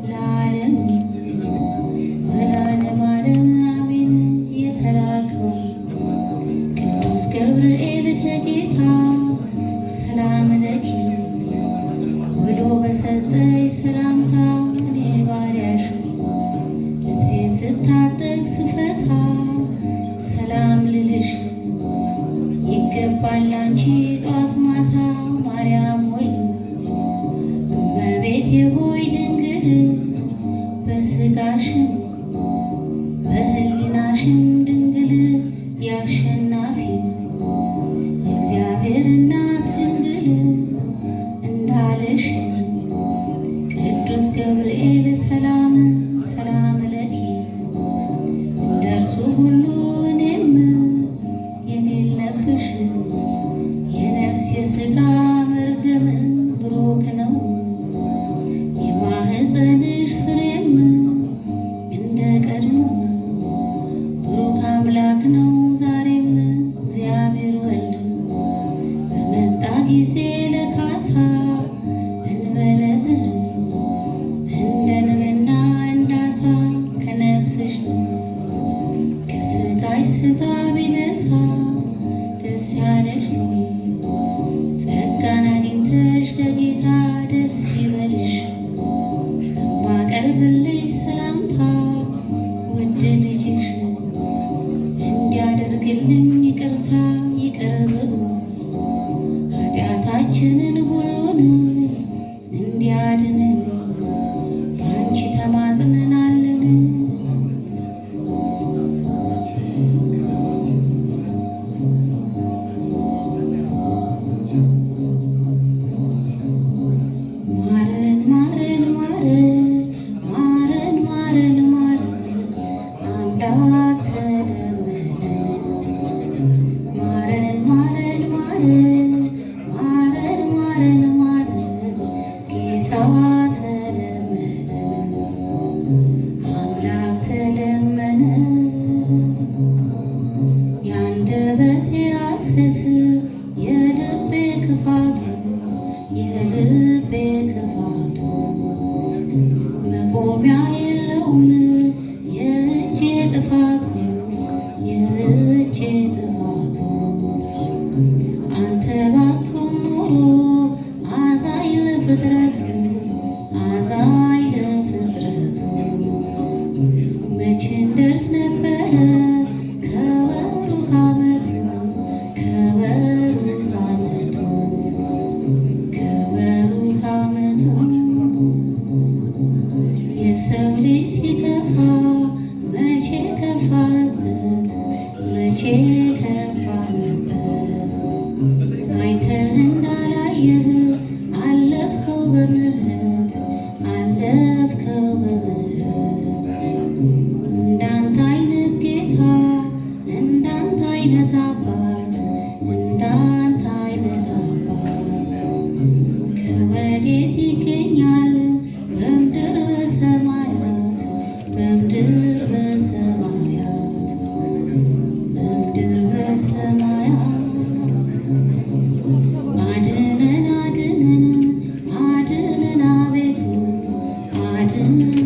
ለዓለም ለዓለም ዓለም አሜን። የተላከው ቅዱስ ገብርኤል ከጌታ ሰላም ለኪ ብሎ በሰጠኝ ሰላምታ እኔ ባሪያሽ ልብሴን ስታጠቅ ስፈታ ሰላም ልልሽ ይገባል አንቺ ጧት ማታ። ማርያም ሆይ እመቤቴ ሆይ ድንግል በሥጋሽም በሕሊናሽም ድንግል ያሸናፊ እግዚአብሔር እናት ድንግል እንዳለሽ ቅዱስ ገብርኤል ሰላም ሰላም ለኪ እንደርሱ ሁሉ እኔም የሌለብሽ የነፍስ የሥጋ መርገም ብሩክ ነው የማኅፀንሽ ፍሬም እንደ ቀድሞ ብሩክ አምላክ ነው ዛሬም እግዚአብሔር ወልድ በመጣ ጊዜ ለካሳ እንበለ ዘር እንደ ንብና እንዳሳ ከነፍስሽ ነፍስ ከሥጋሽ ሥጋ ቢነሳ ደስ ያለሽ ሆይ ጸጋን አግኝተሽ ከጌታ ደስ ይበልሽ። ማቀርብልሽ ሰላምታ ውድ ልጅሽ እንዲያደርግልኝ ይቅርታ ይቅር በሉ ኃጢአታችንን ሁሉን እንዲያድነን በአንቺ ተማጽነናለን። ማረን ማረን ማረን ማረን ማረን አምላክ ተለመነ። ማረን ማረን ማረን ማረን ማረን ጌታ ተለመነ። አምላክ ተለመነ። የአንደበቴ ሐሰት የልቤ ክፋቱ የልቤ ክፋቱ መቆሚያ የለውም የእጄ ጥፋቱ የእጄ ጥፋቱ አንተ ባትሆን ኖሮ አዛኝ ለፍጥረቱ አዛኝ ለፍጥረቱ መቼ እንደርስ ነበረ ከወሩ ከዓመቱ ከወሩ ከዓመቱ ከወሩ ከዓመቱ የሰው ልጅ ሲከፋ መቼ ከፋበት መቼ ከፋበት አይተህ እንዳላየህ አለፍከው በምህረት አለፍከው በምህረት እንዳንተ አይነት ጌታ እንዳንተ አይነት አባት እንዳንተ አይነት አባት ከወዴት ይገኛል በምድር በሰማያት በምድር በሰማያት በምድር በሰማያት አድነን አድነን አድነን አቤቱ አድነን